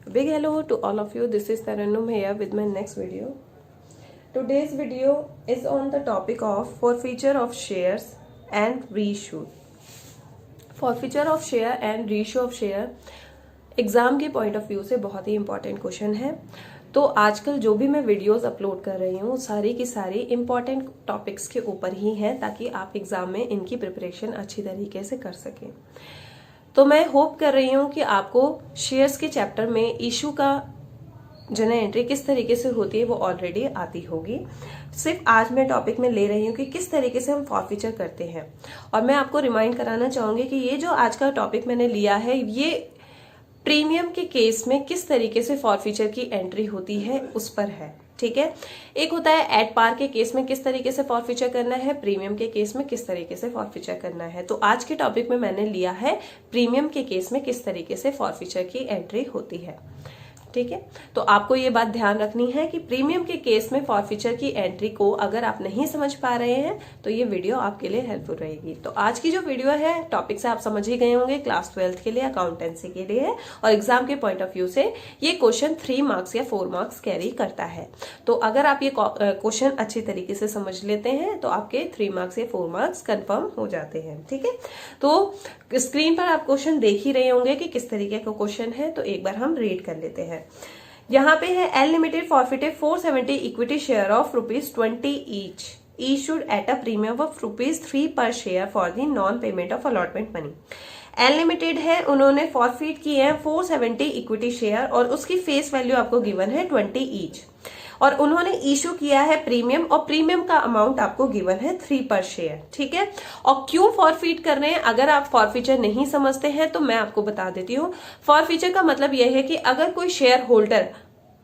Big hello to all of you. This is Tarannum here with my next video. Today's video is on the topic of forfeiture of shares and reissue. Forfeiture of share and reissue of share exam के point of view से बहुत ही important question है। तो आजकल जो भी मैं videos upload कर रही हूँ सारी की सारी इंपॉर्टेंट टॉपिक्स के ऊपर ही हैं, ताकि आप एग्जाम में इनकी प्रिपरेशन अच्छी तरीके से कर सकें। तो मैं होप कर रही हूँ कि आपको शेयर्स के चैप्टर में इशू का जर्नल एंट्री किस तरीके से होती है वो ऑलरेडी आती होगी। सिर्फ आज मैं टॉपिक में ले रही हूँ कि किस तरीके से हम फॉरफीचर करते हैं। और मैं आपको रिमाइंड कराना चाहूंगी कि ये जो आज का टॉपिक मैंने लिया है ये प्रीमियम के केस में किस तरीके से फॉरफीचर की एंट्री होती है उस पर है। ठीक है, एक होता है एट पार के केस में किस तरीके से फॉरफीचर करना है, प्रीमियम के केस में किस तरीके से फॉरफीचर करना है। तो आज के टॉपिक में मैंने लिया है प्रीमियम के केस में किस तरीके से फॉरफीचर की एंट्री होती है। ठीक है, तो आपको ये बात ध्यान रखनी है कि प्रीमियम के केस में फॉरफीचर की एंट्री को अगर आप नहीं समझ पा रहे हैं तो ये वीडियो आपके लिए हेल्पफुल रहेगी। तो आज की जो वीडियो है टॉपिक से आप समझ ही गए होंगे, क्लास 12th के लिए अकाउंटेंसी के लिए है और एग्जाम के पॉइंट ऑफ व्यू से ये क्वेश्चन 3 मार्क्स या 4 मार्क्स कैरी करता है। तो अगर आप ये क्वेश्चन अच्छी तरीके से समझ लेते हैं तो आपके 3 मार्क्स या 4 मार्क्स कंफर्म हो जाते हैं। ठीक है, तो स्क्रीन पर आप क्वेश्चन देख ही रहे होंगे कि किस तरीके का क्वेश्चन है। तो एक बार हम रीड कर लेते हैं। यहाँ पे है L limited forfeited 470 equity share of ₹20 each issued at a premium of ₹3 per share for the non payment of allotment money। L limited है, उन्होंने फॉरफिट किए हैं 470 इक्विटी शेयर और उसकी फेस वैल्यू आपको गिवन है 20 ईच और उन्होंने इशू किया है प्रीमियम और प्रीमियम का अमाउंट आपको गिवन है 3 पर शेयर। ठीक है, और क्यों फॉरफिट कर रहे हैं अगर आप फॉरफीचर नहीं समझते हैं तो मैं आपको बता देती हूँ। फॉरफीचर का मतलब यह है कि अगर कोई शेयर होल्डर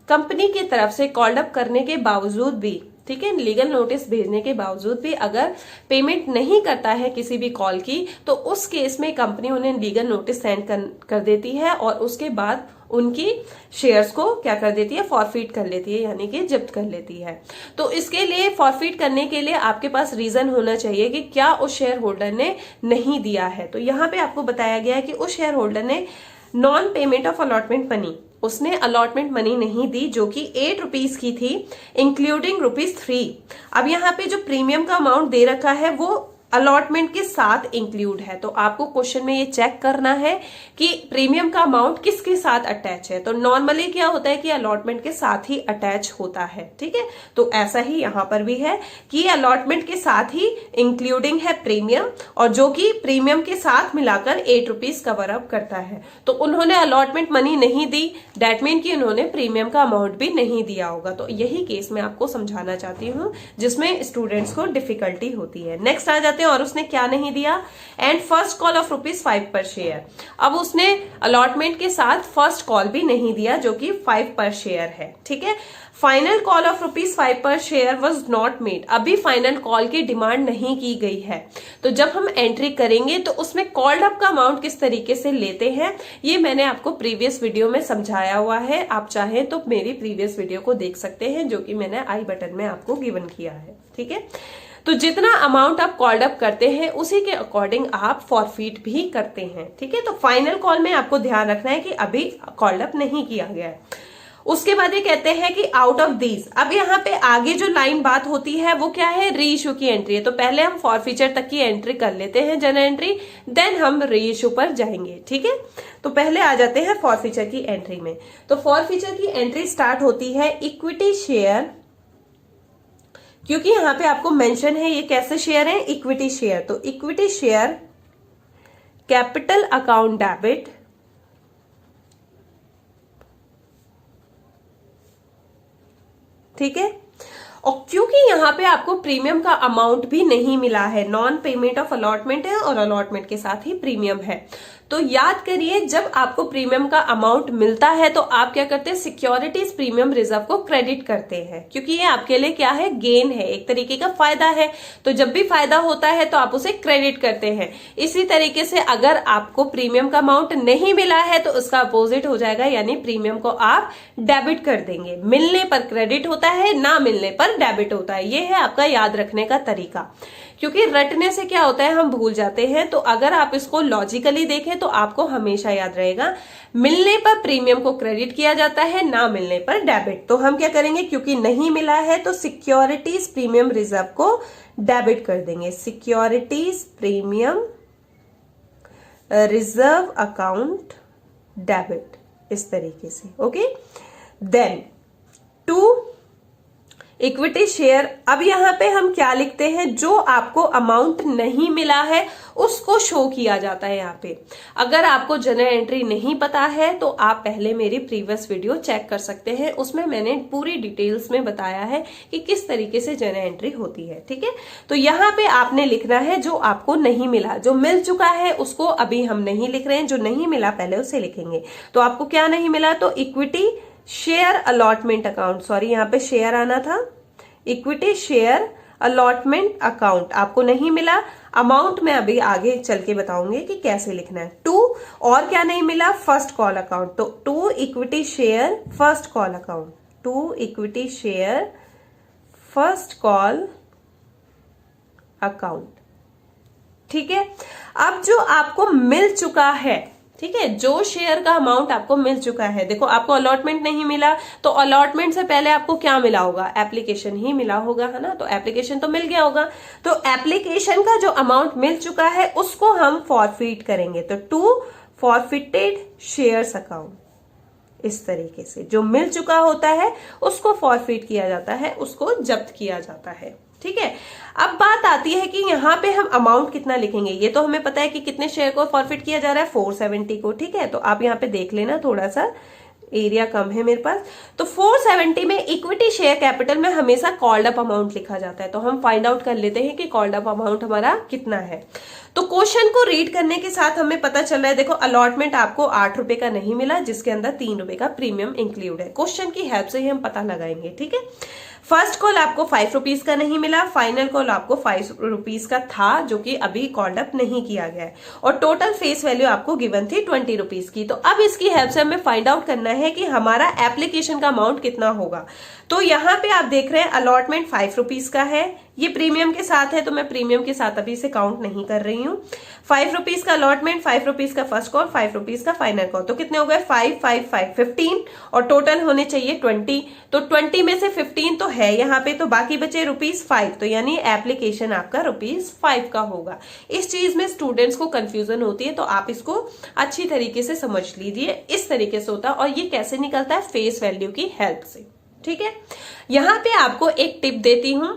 कंपनी की तरफ से कॉल्ड अप करने के बावजूद भी, ठीक है, लीगल नोटिस भेजने के बावजूद भी अगर पेमेंट नहीं करता है किसी भी कॉल की, तो उस केस में कंपनी उन्हें लीगल नोटिस सेंड कर देती है और उसके बाद उनकी शेयर्स को क्या कर देती है, फॉरफिट कर लेती है, यानी कि जब्त कर लेती है। तो इसके लिए फॉरफिट करने के लिए आपके पास रीजन होना चाहिए कि क्या उस शेयर होल्डर ने नहीं दिया है। तो यहाँ पे आपको बताया गया है कि उस शेयर होल्डर ने non payment of allotment money, उसने अलॉटमेंट मनी नहीं दी जो कि ₹8 की थी इंक्लूडिंग ₹3। अब यहाँ पे जो प्रीमियम का अमाउंट दे रखा है वो अलॉटमेंट के साथ इंक्लूड है। तो आपको क्वेश्चन में ये चेक करना है कि प्रीमियम का अमाउंट किसके साथ अटैच है। तो नॉर्मली क्या होता है कि अलॉटमेंट के साथ ही अटैच होता है। ठीक है, तो ऐसा ही यहां पर भी है कि अलॉटमेंट के साथ ही इंक्लूडिंग है प्रीमियम और जो कि प्रीमियम के साथ मिलाकर ₹8 कवर अप करता है। तो उन्होंने अलॉटमेंट मनी नहीं दी, दैट मीन कि उन्होंने प्रीमियम का अमाउंट भी नहीं दिया होगा। तो यही केस मैं आपको समझाना चाहती हूँ जिसमें स्टूडेंट्स को डिफिकल्टी होती है। नेक्स्ट आ जाते हैं और उसने क्या नहीं दिया, एंड फर्स्ट कॉल ऑफ ₹5 पर शेयर। अब उसने अलॉटमेंट के साथ फर्स्ट कॉल भी नहीं दिया जो कि 5 पर शेयर है। ठीक है, फाइनल कॉल ऑफ ₹5 पर शेयर वॉज नॉट मेड, अभी फाइनल कॉल की डिमांड नहीं की गई है। तो जब हम एंट्री करेंगे तो उसमें कॉल्ड अप का अमाउंट किस तरीके से लेते हैं ये मैंने आपको प्रीवियस वीडियो में समझाया हुआ है। आप चाहें तो मेरी प्रीवियस वीडियो को देख सकते हैं जो कि मैंने आई बटन में आपको गिवन किया है। ठीक है, तो जितना अमाउंट आप कॉल्ड अप करते हैं उसी के अकॉर्डिंग आप फॉरफिट भी करते हैं। ठीक है, तो फाइनल कॉल में आपको ध्यान रखना है कि अभी कॉल्ड अप नहीं किया गया है। उसके बाद ये कहते हैं कि आउट ऑफ दीज, अब यहाँ पे आगे जो लाइन बात होती है वो क्या है, री इशू की एंट्री है। तो पहले हम फॉरफीचर तक की एंट्री कर लेते हैं जनरल एंट्री, देन हम री इशू पर जाएंगे। ठीक है, तो पहले आ जाते हैं फॉरफीचर की एंट्री में। तो फॉरफीचर की एंट्री स्टार्ट होती है इक्विटी शेयर, क्योंकि यहां पे आपको मेंशन है ये कैसे शेयर है, इक्विटी शेयर। तो equity share capital account debit, ठीक है, और क्योंकि यहाँ पे आपको प्रीमियम का अमाउंट भी नहीं मिला है, नॉन पेमेंट ऑफ अलॉटमेंट है और अलॉटमेंट के साथ ही प्रीमियम है, तो याद करिए जब आपको प्रीमियम का अमाउंट मिलता है तो आप क्या करते हैं, सिक्योरिटीज प्रीमियम रिजर्व को क्रेडिट करते हैं, क्योंकि ये आपके लिए क्या है, गेन है, एक तरीके का फायदा है। तो जब भी फायदा होता है तो आप उसे क्रेडिट करते हैं। इसी तरीके से अगर आपको प्रीमियम का अमाउंट नहीं मिला है तो उसका अपोजिट हो जाएगा, यानी प्रीमियम को आप डेबिट कर देंगे। मिलने पर क्रेडिट होता है, ना मिलने पर डेबिट होता है। ये है आपका याद रखने का तरीका। क्योंकि रटने से क्या होता है, हम भूल जाते हैं। तो अगर आप इसको लॉजिकली देखें तो आपको हमेशा याद रहेगा, मिलने पर प्रीमियम को क्रेडिट किया जाता है, ना मिलने पर डेबिट। तो हम क्या करेंगे, क्योंकि नहीं मिला है तो सिक्योरिटीज प्रीमियम रिजर्व को डेबिट कर देंगे। Securities premium reserve account debit, इस तरीके से। Okay, then 2 equity share. अब यहां पे हम क्या लिखते हैं, जो आपको अमाउंट नहीं मिला है उसको शो किया जाता है यहाँ पे। अगर आपको जनरल एंट्री नहीं पता है तो आप पहले मेरी प्रीवियस वीडियो चेक कर सकते हैं, उसमें मैंने पूरी डिटेल्स में बताया है कि किस तरीके से जनरल एंट्री होती है। ठीक है, तो यहाँ पे आपने लिखना है जो आपको नहीं मिला, जो मिल चुका है उसको अभी हम नहीं लिख रहे हैं, जो नहीं मिला पहले उसे लिखेंगे। तो आपको क्या नहीं मिला, तो equity share allotment account, sorry यहाँ पे शेयर आना था, इक्विटी शेयर अलॉटमेंट अकाउंट आपको नहीं मिला। अमाउंट में अभी आगे चल के बताऊंगी कि कैसे लिखना है। 2 और क्या नहीं मिला, फर्स्ट कॉल अकाउंट। तो 2 equity share first call account, 2 equity share first call account. ठीक है, अब जो आपको मिल चुका है, ठीक है, जो शेयर का अमाउंट आपको मिल चुका है, देखो आपको अलॉटमेंट नहीं मिला तो अलॉटमेंट से पहले आपको क्या मिला होगा, एप्लीकेशन ही मिला होगा, है ना। तो एप्लीकेशन तो मिल गया होगा, तो एप्लीकेशन का जो अमाउंट मिल चुका है उसको हम फॉरफिट करेंगे। तो 2 फॉरफिटेड शेयर्स अकाउंट, इस तरीके से जो मिल चुका होता है उसको फॉरफिट किया जाता है, उसको जब्त किया जाता है। ठीक है, अब बात आती है कि यहाँ पे हम अमाउंट कितना लिखेंगे। ये तो हमें पता है कि कितने शेयर को फॉरफिट किया जा रहा है, 470 को। ठीक है, तो आप यहाँ पे देख लेना, थोड़ा सा एरिया कम है मेरे पास। तो 470 में इक्विटी शेयर कैपिटल में हमेशा कॉल्ड अप अमाउंट लिखा जाता है। तो हम फाइंड आउट कर लेते हैं कि कॉल्ड अप अमाउंट हमारा कितना है। तो क्वेश्चन को रीड करने के साथ हमें पता चल रहा है, देखो अलॉटमेंट आपको 8 रुपए का नहीं मिला, जिसके अंदर 3 रुपए का प्रीमियम इंक्लूड है। क्वेश्चन की हेल्प से ही हम पता लगाएंगे। ठीक है, फर्स्ट कॉल आपको 5 रुपीज का नहीं मिला, फाइनल कॉल आपको 5 रुपीज का था, जो कि अभी कॉल्ड अप नहीं किया गया है, और टोटल फेस वैल्यू आपको गिवन थी 20 रुपीज की। तो अब इसकी हेल्प से हमें फाइंड आउट करना है कि हमारा एप्लीकेशन का अमाउंट कितना होगा। तो यहाँ पे आप देख रहे हैं अलॉटमेंट 5 रुपीज का है, ये प्रीमियम के साथ है, तो मैं प्रीमियम के साथ अभी इसे काउंट नहीं कर रही हूँ। 5 रुपीज का अलॉटमेंट, 5 रुपीज का फर्स्ट कॉल, 5 रुपीज का फाइनल कॉल, तो कितने हो गए, 5 5 5 15, और टोटल होने चाहिए 20। तो 20 में से 15 तो है यहाँ पे, तो बाकी बचे ₹5, तो यानी एप्लीकेशन आपका ₹5 का होगा। इस चीज में स्टूडेंट्स को कंफ्यूजन होती है, तो आप इसको अच्छी तरीके से समझ लीजिए। इस तरीके से होता है, और ये कैसे निकलता है, फेस वैल्यू की हेल्प से। ठीक है, यहाँ पे आपको एक टिप देती हूं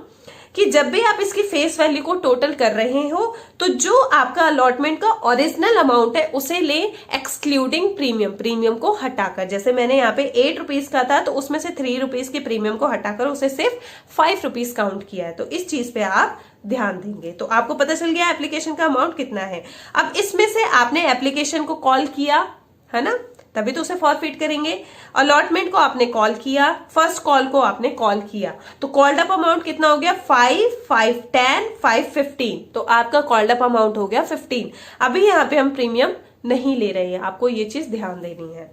कि जब भी आप इसकी फेस वैल्यू को टोटल कर रहे हो तो जो आपका अलॉटमेंट का ओरिजिनल अमाउंट है उसे ले, एक्सक्लूडिंग प्रीमियम, प्रीमियम को हटाकर। जैसे मैंने यहाँ पे 8 रुपीज का था, तो उसमें से 3 रुपीज के प्रीमियम को हटाकर उसे सिर्फ 5 रुपीज काउंट किया है। तो इस चीज पे आप ध्यान देंगे, तो आपको पता चल गया एप्लीकेशन का अमाउंट कितना है। अब इसमें से आपने एप्लीकेशन को कॉल किया है ना, तभी तो उसे फॉरफिट करेंगे। अलॉटमेंट को आपने कॉल किया, फर्स्ट कॉल को आपने कॉल किया, तो कॉल्ड अप अमाउंट कितना हो गया, 5 5 10 5 15, तो आपका कॉल्ड अप अमाउंट हो गया 15। अभी यहाँ पे हम प्रीमियम नहीं ले रहे हैं, आपको ये चीज ध्यान देनी है।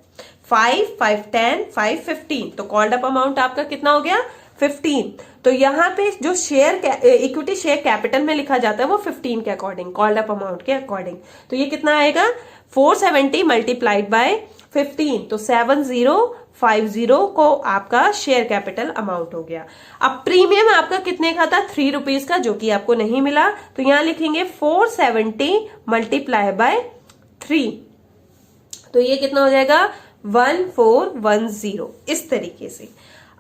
5 5 10 5 15, तो कॉल्ड अप अमाउंट आपका कितना हो गया, 15। तो यहाँ पे जो शेयर इक्विटी शेयर कैपिटल में लिखा जाता है वो 15 के अकॉर्डिंग, कॉल्ड अप अमाउंट के अकॉर्डिंग। तो ये कितना आएगा, 470 मल्टीप्लाइड बाय 15, तो 7050 को आपका शेयर कैपिटल अमाउंट हो गया। अब प्रीमियम आपका कितने का था, 3 रुपीज का, जो कि आपको नहीं मिला, तो यहां लिखेंगे 470 मल्टीप्लाई बाय 3, तो ये कितना हो जाएगा, 1410, इस तरीके से।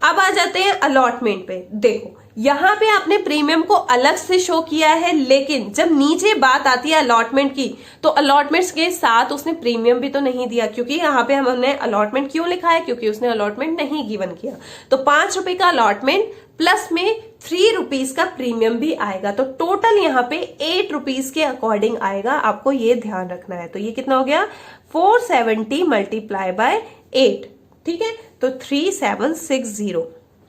अब आ जाते हैं अलॉटमेंट पे। देखो यहां पे आपने प्रीमियम को अलग से शो किया है, लेकिन जब नीचे बात आती है अलॉटमेंट की, तो अलॉटमेंट्स के साथ उसने प्रीमियम भी तो नहीं दिया, क्योंकि यहाँ पे हमने अलॉटमेंट क्यों लिखा है, क्योंकि उसने अलॉटमेंट नहीं गिवन किया। तो 5 रुपए का अलॉटमेंट प्लस में 3 रुपीज का प्रीमियम भी आएगा, तो टोटल यहाँ पे 8 रुपीज के अकॉर्डिंग आएगा, आपको ये ध्यान रखना है। तो ये कितना हो गया, 470 मल्टीप्लाई बाय 8, ठीक है, तो 3760,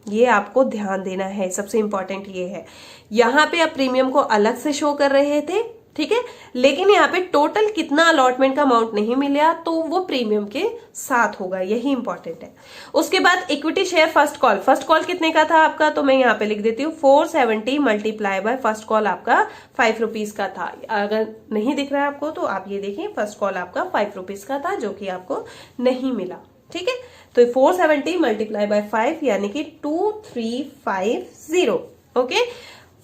ये आपको ध्यान देना है, सबसे इंपॉर्टेंट ये है। यहां पे आप प्रीमियम को अलग से शो कर रहे थे, ठीक है। लेकिन यहाँ पे टोटल कितना अलॉटमेंट का अमाउंट नहीं मिला तो वो प्रीमियम के साथ होगा, यही इंपॉर्टेंट है। उसके बाद equity share first call, first call कितने का था आपका, तो मैं यहाँ पे लिख देती हूँ 470 मल्टीप्लाई बाय फर्स्ट कॉल आपका 5 रुपीज का था। अगर नहीं दिख रहा है आपको तो आप ये देखिए, फर्स्ट कॉल आपका 5 रुपीज का था जो कि आपको नहीं मिला, ठीक है। तो 470 मल्टीप्लाई बाय 5 यानी कि 2350, ओके।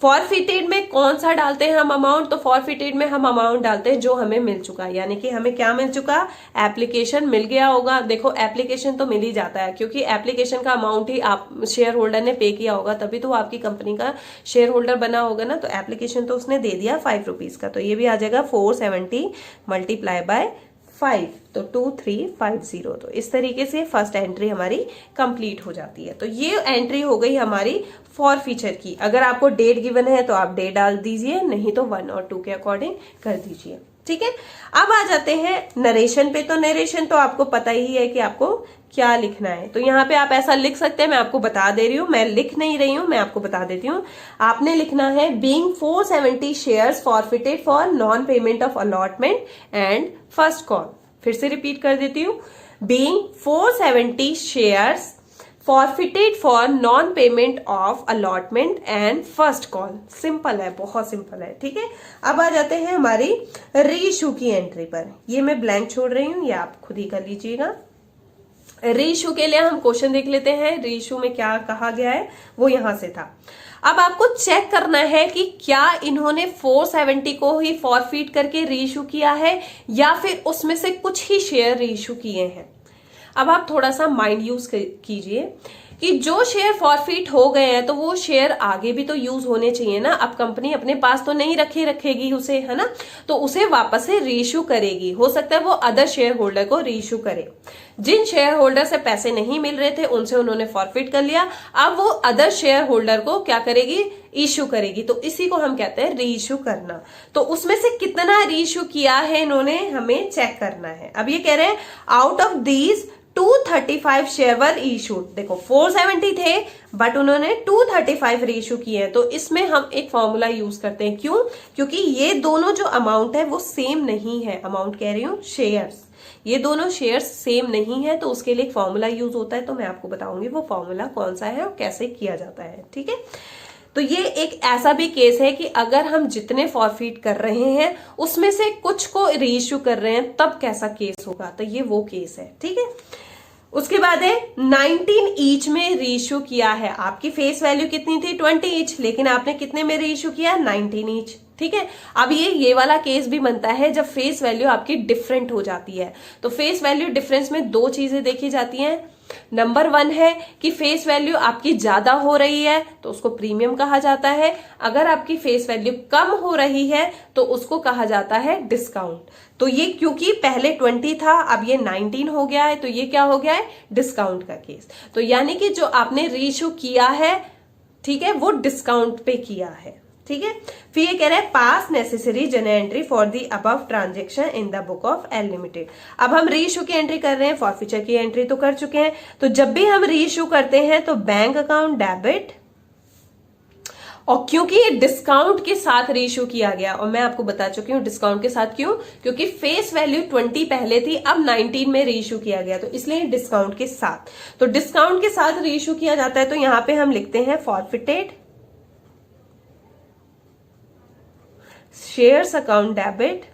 फॉरफिटेड में कौन सा डालते हैं हम अमाउंट, तो फॉरफिटेड में हम अमाउंट डालते हैं जो हमें मिल चुका है, यानी कि हमें क्या मिल चुका, एप्लीकेशन मिल गया होगा। देखो एप्लीकेशन तो मिल ही जाता है क्योंकि एप्लीकेशन का अमाउंट ही आप शेयर होल्डर ने पे किया होगा, तभी तो वो आपकी कंपनी का शेयर होल्डर बना होगा ना। तो एप्लीकेशन तो उसने दे दिया 5 रुपीज का, तो ये भी आ जाएगा 470 मल्टीप्लाई बाय 5, तो 2350। तो इस तरीके से फर्स्ट एंट्री हमारी कंप्लीट हो जाती है। तो ये एंट्री हो गई हमारी फॉर फीचर की। अगर आपको डेट गिवन है तो आप डेट डाल दीजिए, नहीं तो 1 और 2 के अकॉर्डिंग कर दीजिए, ठीक है। अब आ जाते हैं नरेशन पे। तो नरेशन तो आपको पता ही है कि आपको क्या लिखना है। तो यहाँ पे आप ऐसा लिख सकते हैं, मैं आपको बता दे रही हूँ, मैं लिख नहीं रही हूँ, मैं आपको बता देती हूँ। आपने लिखना है being 470 shares forfeited for non payment of allotment and first call. फिर से रिपीट कर देती हूँ, being 470 shares forfeited for non payment of allotment and first call. Simple है, बहुत सिंपल है, ठीक है। अब आ जाते हैं हमारी रीइश्यू की एंट्री पर। ये मैं ब्लैंक छोड़ रही हूँ, ये आप खुद ही कर लीजिएगा। रीइश्यू के लिए हम क्वेश्चन देख लेते हैं, रीइश्यू में क्या कहा गया है वो यहां से था। अब आपको चेक करना है कि क्या इन्होंने 470 को ही फॉरफिट करके रीइश्यू किया है या फिर उसमें से कुछ ही शेयर रीइश्यू किए हैं। अब आप थोड़ा सा माइंड यूज कीजिए कि जो शेयर फॉरफिट हो गए हैं तो वो शेयर आगे भी तो यूज होने चाहिए ना। अब कंपनी अपने पास तो नहीं रखेगी उसे, है ना, तो उसे वापस से रीइश्यू करेगी। हो सकता है वो अदर शेयर होल्डर को रीइश्यू करे। जिन शेयर होल्डर से पैसे नहीं मिल रहे थे उनसे उन्होंने फॉरफिट कर लिया, अब वो अदर शेयर होल्डर को क्या करेगी, इश्यू करेगी। तो इसी को हम कहते हैं रीइश्यू करना। तो उसमें से कितना रीइश्यू किया है इन्होंने हमें चेक करना है। अब ये कह रहे हैं out of these 235 share were issued. देखो 470 थे बट उन्होंने 235 रीइश्यू किए हैं। तो इसमें हम एक फॉर्मूला यूज करते हैं, क्यों, क्योंकि ये दोनों जो अमाउंट है वो सेम नहीं है। अमाउंट कह रही हूँ शेयर्स, ये दोनों शेयर्स सेम नहीं है, तो उसके लिए एक फॉर्मूला यूज होता है। तो मैं आपको बताऊंगी वो फॉर्मूला कौन सा है और कैसे किया जाता है, ठीक है। तो ये एक ऐसा भी केस है कि अगर हम जितने फॉरफिट कर रहे हैं उसमें से कुछ को रीइश्यू कर रहे हैं तब कैसा केस होगा, तो ये वो केस है, ठीक है। उसके बाद है 19 ईच में रीइश्यू किया है। आपकी फेस वैल्यू कितनी थी 20 ईच, लेकिन आपने कितने में रीइश्यू किया 19 ईच, ठीक है। अब ये वाला केस भी बनता है जब फेस वैल्यू आपकी डिफरेंट हो जाती है। तो फेस वैल्यू डिफरेंस में दो चीजें देखी जाती हैं। नंबर 1 है कि फेस वैल्यू आपकी ज्यादा हो रही है तो उसको प्रीमियम कहा जाता है। अगर आपकी फेस वैल्यू कम हो रही है तो उसको कहा जाता है डिस्काउंट। तो ये क्योंकि पहले 20 था अब ये 19 हो गया है, तो ये क्या हो गया है, डिस्काउंट का केस। तो यानी कि जो आपने रीइश्यू किया है, ठीक है, वो डिस्काउंट पे किया है, ठीक है। फिर ये कह रहा है पास necessary journal entry for the above transaction in the book of L limited. अब हम रीइश्यू की एंट्री कर रहे हैं, फॉरफिचर की एंट्री तो कर चुके हैं। तो जब भी हम रीइश्यू करते हैं तो बैंक अकाउंट डेबिट, और क्योंकि ये डिस्काउंट के साथ रीइश्यू किया गया, और मैं आपको बता चुकी हूं डिस्काउंट के साथ क्यों, क्योंकि फेस वैल्यू 20 पहले थी, अब 19 में रीइश्यू किया गया, तो इसलिए डिस्काउंट के साथ। तो डिस्काउंट के साथ रीइश्यू किया जाता है, तो यहां पे हम लिखते हैं फॉरफिटेड शेयर्स अकाउंट डेबिट।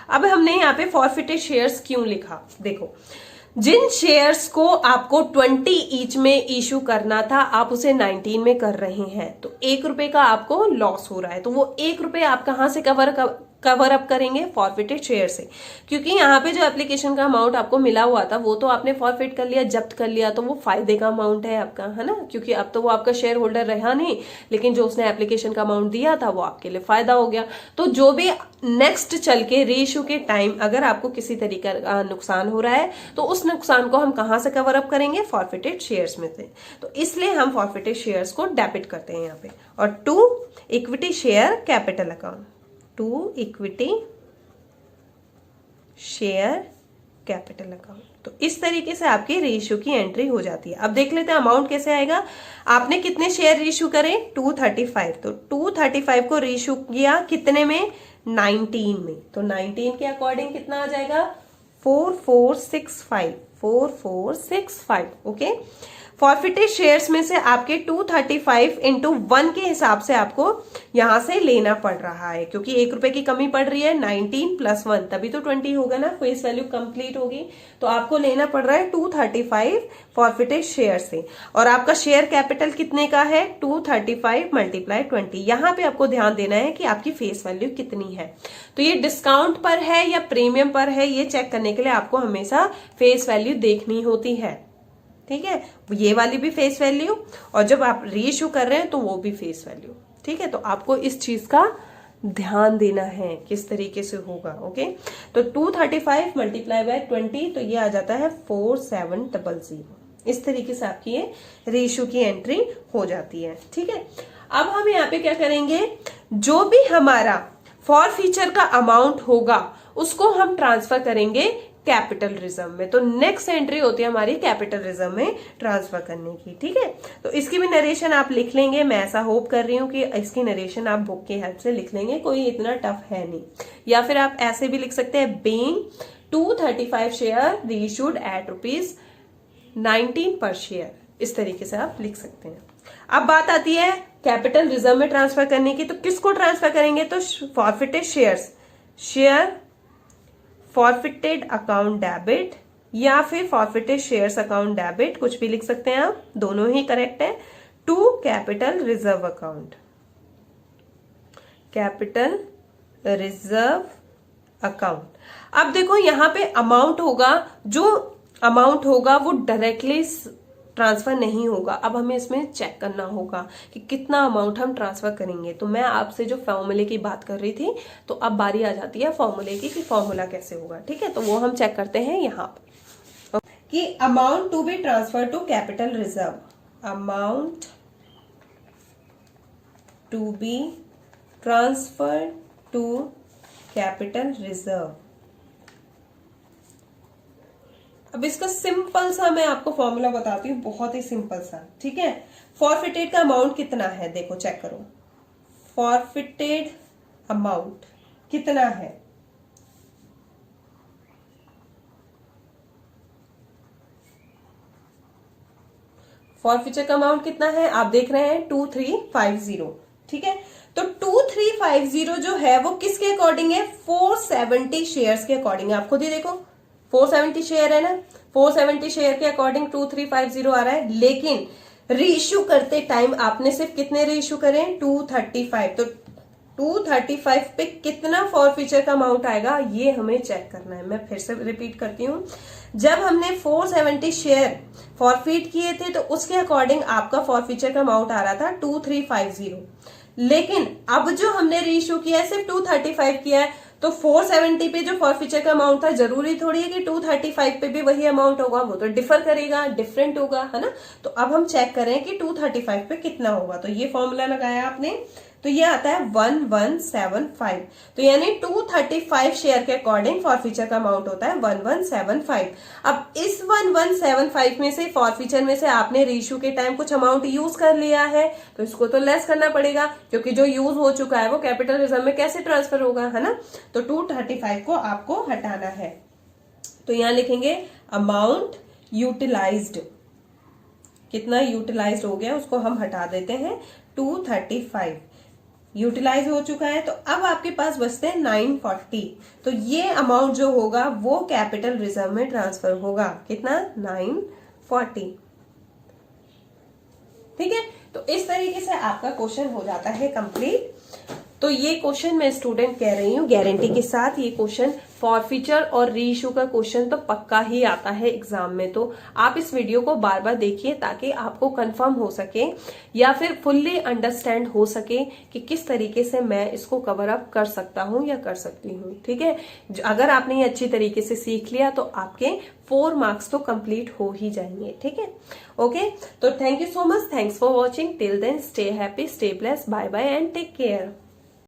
अब हमने यहां पे फॉरफिटेड शेयर्स क्यों लिखा, देखो जिन शेयर्स को आपको 20 ईच में इश्यू करना था आप उसे 19 में कर रहे हैं, तो 1 रुपए का आपको लॉस हो रहा है। तो वो 1 रुपए आप कहां से कवर अप करेंगे, फॉरफिटेड शेयर से, क्योंकि यहाँ पे जो एप्लीकेशन का अमाउंट आपको मिला हुआ था वो तो आपने फॉरफिट कर लिया, जब्त कर लिया, तो वो फायदे का अमाउंट है आपका, है ना, क्योंकि अब तो वो आपका शेयर होल्डर रहा नहीं, लेकिन जो उसने एप्लीकेशन का अमाउंट दिया था वो आपके लिए फायदा हो गया। तो जो भी नेक्स्ट चल के रीइश्यू के टाइम अगर आपको किसी तरीके का नुकसान हो रहा है तो उस नुकसान को हम कहां से कवर अप करेंगे, फॉरफिटेड शेयर्स में से। तो इसलिए हम फॉरफिटेड शेयर्स को डेबिट करते हैं यहाँ पे। और 2 equity share capital account, 2 equity share capital account. तो इस तरीके से आपकी रीइश्यू की एंट्री हो जाती है। अब देख लेते हैं अमाउंट कैसे आएगा। आपने कितने शेयर रीइश्यू करे, 235, तो 235 को रीइश्यू किया कितने में, 19 में, तो 19 के अकॉर्डिंग कितना आ जाएगा, 4465 ओके। फॉरफिटेड शेयर्स में से आपके 235 इंटू 1 के हिसाब से आपको यहां से लेना पड़ रहा है, क्योंकि 1 रुपए की कमी पड़ रही है, 19 प्लस 1 तभी तो 20 होगा ना, फेस वैल्यू कंप्लीट होगी। तो आपको लेना पड़ रहा है 235 फॉरफिटेड शेयर से, और आपका शेयर कैपिटल कितने का है, 235 मल्टीप्लाई 20। यहां पे आपको ध्यान देना है कि आपकी फेस वैल्यू कितनी है। तो ये डिस्काउंट पर है या प्रीमियम पर है, ये चेक करने के लिए आपको हमेशा फेस वैल्यू देखनी होती है, ठीक है। ये वाली भी फेस वैल्यू, और जब आप रीइश्यू कर रहे हैं तो वो भी फेस वैल्यू, ठीक है। तो आपको इस चीज का ध्यान देना है किस तरीके से होगा, ओके। तो 235 मल्टीप्लाई बाय 20, तो ये आ जाता है 4700। इस तरीके से आपकी ये रीइश्यू की एंट्री हो जाती है, ठीक है। अब हम यहाँ पे क्या करेंगे, जो भी हमारा फॉर फीचर का अमाउंट होगा उसको हम ट्रांसफर करेंगे कैपिटल रिजर्व में। तो नेक्स्ट एंट्री होती है हमारी कैपिटल रिजर्व में ट्रांसफर करने की, ठीक है। तो इसकी भी नरेशन आप लिख लेंगे, मैं ऐसा होप कर रही हूं कि इसकी नरेशन आप बुक की हेल्प से लिख लेंगे, कोई इतना टफ है नहीं। या फिर आप ऐसे भी लिख सकते हैं, बीइंग 235 शेयर रीइश्यूड एट ₹19 पर शेयर, इस तरीके से आप लिख सकते हैं। अब बात आती है कैपिटल रिजर्व में ट्रांसफर करने की, तो किसको ट्रांसफर करेंगे, तो forfeited shares, share forfeited account debit या फिर फॉरफिटेड शेयर्स अकाउंट डेबिट, कुछ भी लिख सकते हैं आप, दोनों ही करेक्ट है, to capital reserve account, capital reserve account. अब देखो यहां पे अमाउंट होगा, जो अमाउंट होगा वो डायरेक्टली ट्रांसफर नहीं होगा। अब हमें इसमें चेक करना होगा कि कितना अमाउंट हम ट्रांसफर करेंगे। तो मैं आपसे जो फॉर्मूले की बात कर रही थी, तो अब बारी आ जाती है फॉर्मूले की कि फॉर्मूला कैसे होगा, ठीक है। तो वो हम चेक करते हैं यहाँ पर कि amount to be transfer to capital reserve, amount to be transfer to capital reserve. अब इसका सिंपल सा मैं आपको फॉर्मूला बताती हूँ, बहुत ही सिंपल सा, ठीक है। फॉरफिटेड का अमाउंट कितना है, देखो चेक करो, फॉरफिटेड अमाउंट कितना है, फॉरफिचर का अमाउंट कितना है, आप देख रहे हैं 2350, ठीक है। तो 2350 जो है वो किसके अकॉर्डिंग है, 470 शेयर्स के अकॉर्डिंग है। आप खुद ही देखो 470 शेयर है ना, 470 शेयर के अकॉर्डिंग 2350 आ रहा है, लेकिन रीइश्यू करते टाइम आपने सिर्फ कितने रीइश्यू करें, 235। तो 235 पे कितना फॉरफीचर का अमाउंट आएगा ये हमें चेक करना है। मैं फिर से रिपीट करती हूँ, जब हमने 470 शेयर फॉरफीट किए थे तो उसके अकॉर्डिंग आपका फॉरफीचर का अमाउंट आ रहा था 2350, लेकिन अब जो हमने रीइश्यू किया है सिर्फ 235 किया है, तो 470 पे जो फॉरफीचर का अमाउंट था, जरूरी थोड़ी है कि 235 पे भी वही अमाउंट होगा, वो तो डिफर करेगा, डिफरेंट होगा, है ना। तो अब हम चेक करें कि 235 पे कितना होगा। तो ये फॉर्मूला लगाया आपने, तो ये आता है 1175। तो यानी 235 शेयर के अकॉर्डिंग फॉरफीचर का अमाउंट होता है 1175। अब इस 1175 में से फॉरफीचर में से आपने रीइश्यू के टाइम कुछ अमाउंट यूज कर लिया है, तो इसको तो लेस करना पड़ेगा, क्योंकि जो यूज हो चुका है वो कैपिटल रिजर्व में कैसे ट्रांसफर होगा, है ना। तो 235 को आपको हटाना है, तो यहां लिखेंगे अमाउंट यूटिलाइज्ड, कितना यूटिलाइज्ड हो गया उसको हम हटा देते हैं, 235 यूटिलाइज हो चुका है। तो अब आपके पास बचते हैं 940। तो ये अमाउंट जो होगा वो कैपिटल रिजर्व में ट्रांसफर होगा, कितना, 940, ठीक है। तो इस तरीके से आपका क्वेश्चन हो जाता है कंप्लीट। तो ये क्वेश्चन मैं स्टूडेंट कह रही हूँ गारंटी के साथ, ये क्वेश्चन फॉरफीचर और रीइश्यू का क्वेश्चन तो पक्का ही आता है एग्जाम में। तो आप इस वीडियो को बार बार देखिए ताकि आपको कंफर्म हो सके या फिर फुल्ली अंडरस्टैंड हो सके कि किस तरीके से मैं इसको कवर अप कर सकता हूँ या कर सकती हूँ, ठीक है। अगर आपने ये अच्छी तरीके से सीख लिया तो आपके 4 मार्क्स तो कंप्लीट हो ही जाएंगे, ठीक है। ओके, तो thank you so much, thanks for watching, till then stay happy, stay blessed, bye bye and take care.